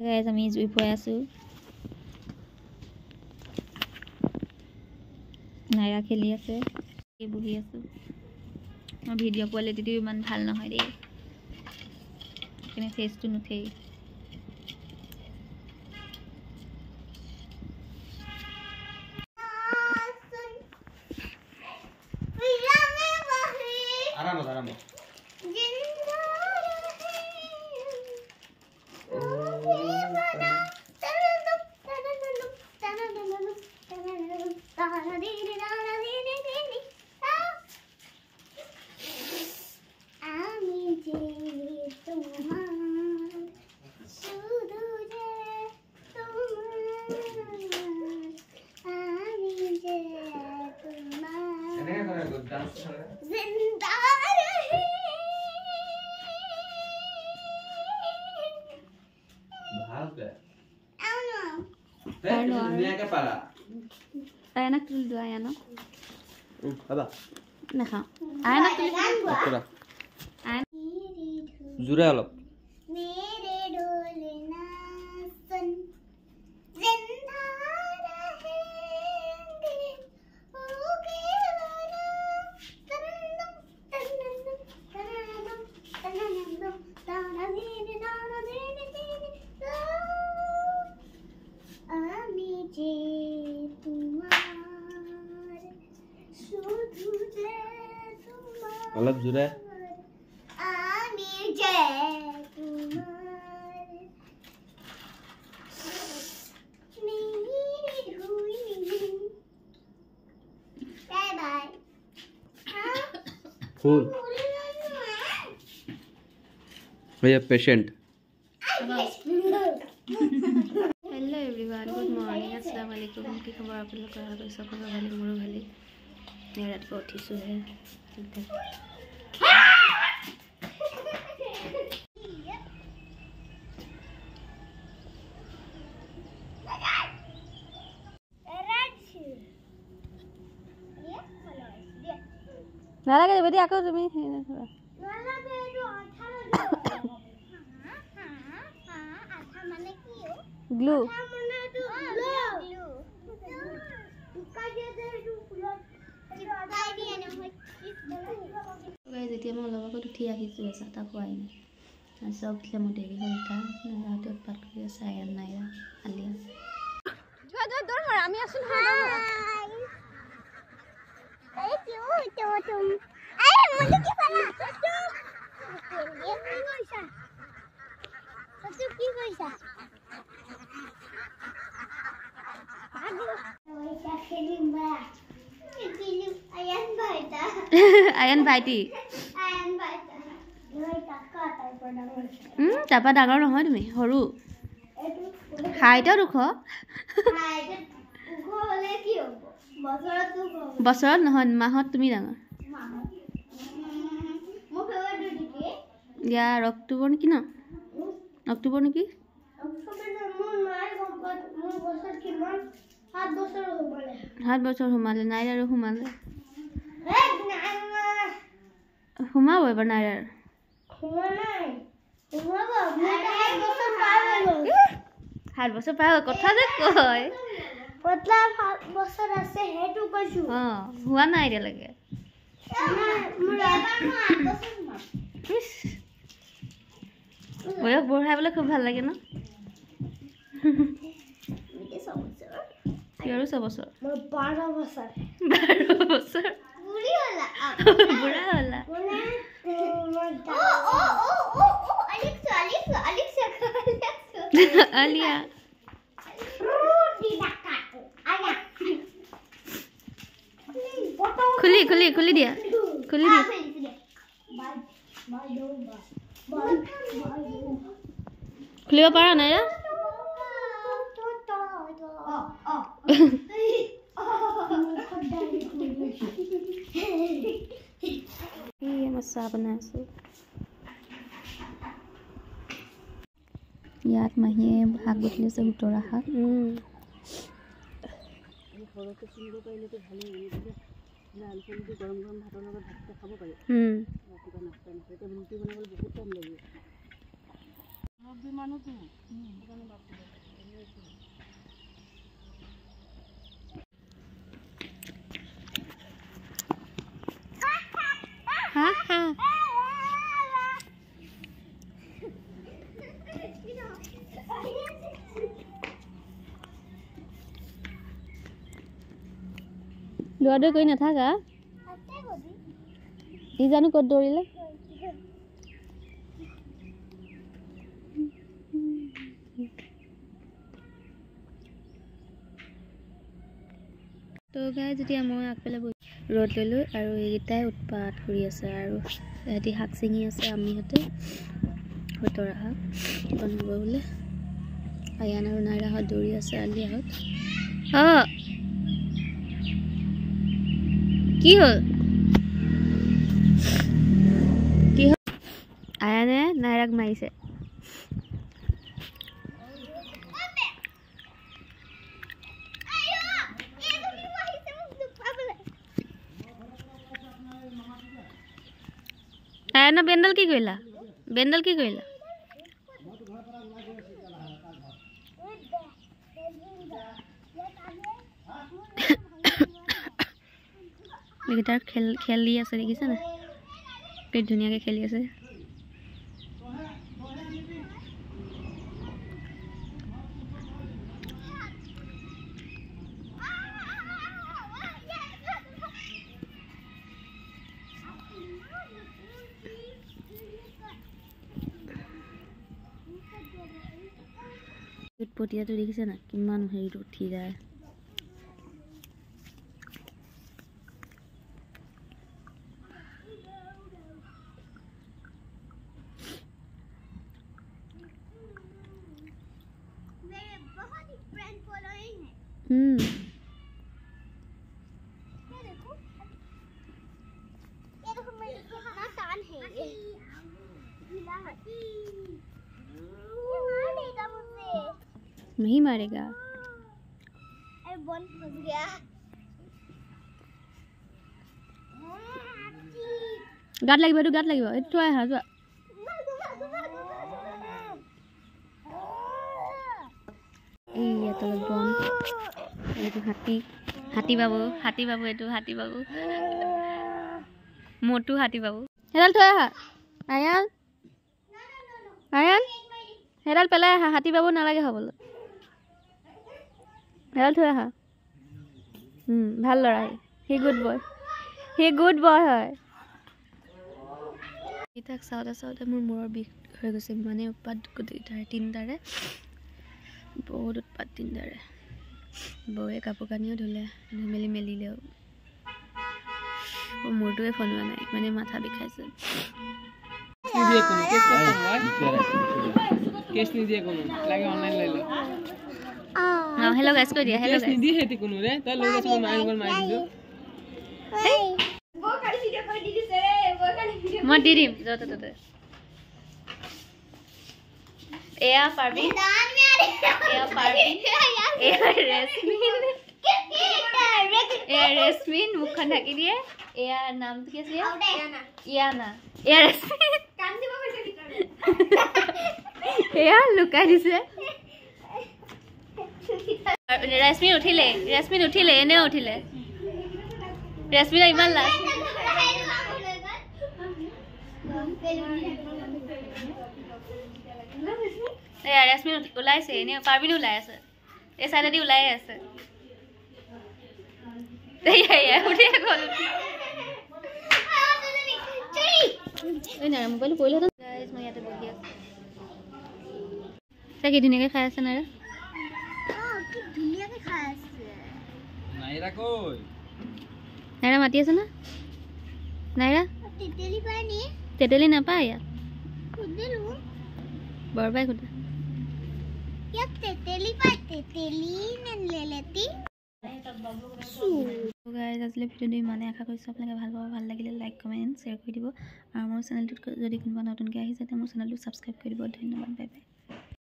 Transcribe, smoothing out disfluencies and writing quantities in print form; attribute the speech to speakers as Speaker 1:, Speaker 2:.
Speaker 1: Guys আমি জুই ফুৱাই আছোঁ নাইৰা খেলি আছে বহি আছোঁ মোৰ ভিডিঅ' কোৱালিটিটো ইমান ভাল নহয় দেই সেইকাৰণে ফেচটো নুঠেই
Speaker 2: আৰাম
Speaker 1: Anak dulu dua ya no.
Speaker 2: Apa?
Speaker 1: Nah, anak dulu.
Speaker 2: Apa? Jura lo. Alap jura. Full. We are patient.
Speaker 1: Hello everyone, good morning. Assalamualaikum. কি খবৰ আপোনালোকৰ সকলোৰে ভালে মোৰো ভালে ৰাতিপুৱা উঠিছোঁ হে নালাগে যদি আকৌ তুমি গ্লু যেতিয়া মই অলপ আগত উঠি আহিছোঁ চাহ তাহ খোৱাই নাই চব উঠিলে মোৰ দেৰি হ'ল উঠা নাইৰাহঁতে উৎপাত কৰি আছে আয়ান নাইৰা আলিয়া আমি আছোঁ আয়ান ভাইটি তাৰপৰা ডাঙৰ নহয় তুমি সৰু হাইটত ওখ বছৰত নহয় মাহত তুমি ডাঙৰ ইয়াৰ অক্টোবৰ নেকি ন অক্টোবৰ নেকি 7 বছৰ সোমালে নাইৰা আৰু সোমালে সোমাব এবাৰ নাইৰাৰ 7 বছৰ পাৰ কথা যে কয় কতলা 7 বছৰ আছে হেতু কৈছো হোৱা নাই এতিয়ালৈকে বয়স বঢ়াইবলৈ খুব ভাল লাগে ন আৰু 6 বছৰ 12 বছৰ বুঢ়া হলা আলিয়া খুলি দিয়া খুলিব পাৰা নাই মই চাহ বনাই আছোঁ ইয়াত মাহীয়ে শাক বুটলি আছে সুতৰা শাক দৌৰা কৰি নাথাকা ই জানো ক'ত দৌৰিলে তো গাই যেতিয়া মই আগফালে ৰ'দ ল'লোঁ আৰু এইকেইটাই উৎপাত কৰি আছে আৰু সিহঁতি শাক ছিঙি আছে আমিহঁতে খুতৰা শাক বনাব বোলে আয়ান আৰু নাইৰাহঁত দৌৰি আছে আলিয়াহঁত কি হ'ল আয়ানে নাইৰাক মাৰিছে আয়ানা বেণ্ডাল কি কৰিলা এইকেইটাৰ খেলি আছে দেখিছা না পেট ধুনীয়াকৈ খেলি আছে পটিয়াটো দেখিছে না কিমান হেৰিটো উঠি যায় नहीं मारेगा फंस गया गात লাগিব এইটো আহা যোৱা এইয়া তলত বন এইটো হাতী বাবু এইটো হাতী বাবু মোটু হাতী বাবু হেৰাল থৈ আহা আয়ান হেৰাল পেলাই আহা হাতী বাবু নালাগে হ'বলৈ হেৰাল থৈ আহা ভাল ল'ৰা সি গুড বয় হয় তাক চাওঁতে মোৰ মূৰৰ বিষ হৈ গৈছে মানে উৎপাত গোটেইকেইটাৰে তিনিটাৰে বহুত উৎপাত তিনিটাৰে বৌয়ে কাপোৰ কানিও ধুলে মেলিলেও মূৰটোৱে ফলোৱা নাই মানে মাথা বিষাইছে हेलो गाइस को दिया हेलो गाइस निदी हेती कोनो रे त लोग सब मार दियो वो काडी वीडियो कर दीदी से वो काडी वीडियो म दिदी जतो तते एया पार्टी मैदान में आ रही एया पार्टी एया रेस्मिन मुखन ढाकी दिए एया नाम কি আছে ইয়ানা এয়া रेस्मिन কান দিব কৈছে ভিতৰত এয়া লুকাই দিছে रेस्मिन उठिले एने उठिले रेस्मिन इमान ला रेस्मिन उलाइसे एने पारबिन उলাই আছে এই সাইডেদি উলাই আছে এই উঠি গল এই না মোবাইল কইলে তো গাইস মই ইয়াতে বহি আছো তাকে ধুনীয়াকৈ খাই আছে না नायरा কই नायरा মাতি আছে না नायरा তেতেলি পায় নি তেতেলি না পায় ইয়া খুদিলু বৰবাই খুদা ইয়া তেতেলি পায় তেতেলি নে লেলেতি সো গাইস আসলে ভিডিওটি মানে আশা কৰিছো আপোনালোকে ভাল লাগিলে লাইক কমেন্ট শেয়াৰ কৰি দিব আৰু মোৰ চেনেলটোত যদি কোনোবা নতুনকৈ আহিছে তে মোৰ চেনেলটো সাবস্ক্ৰাইব কৰি দিব ধন্যবাদ বাই বাই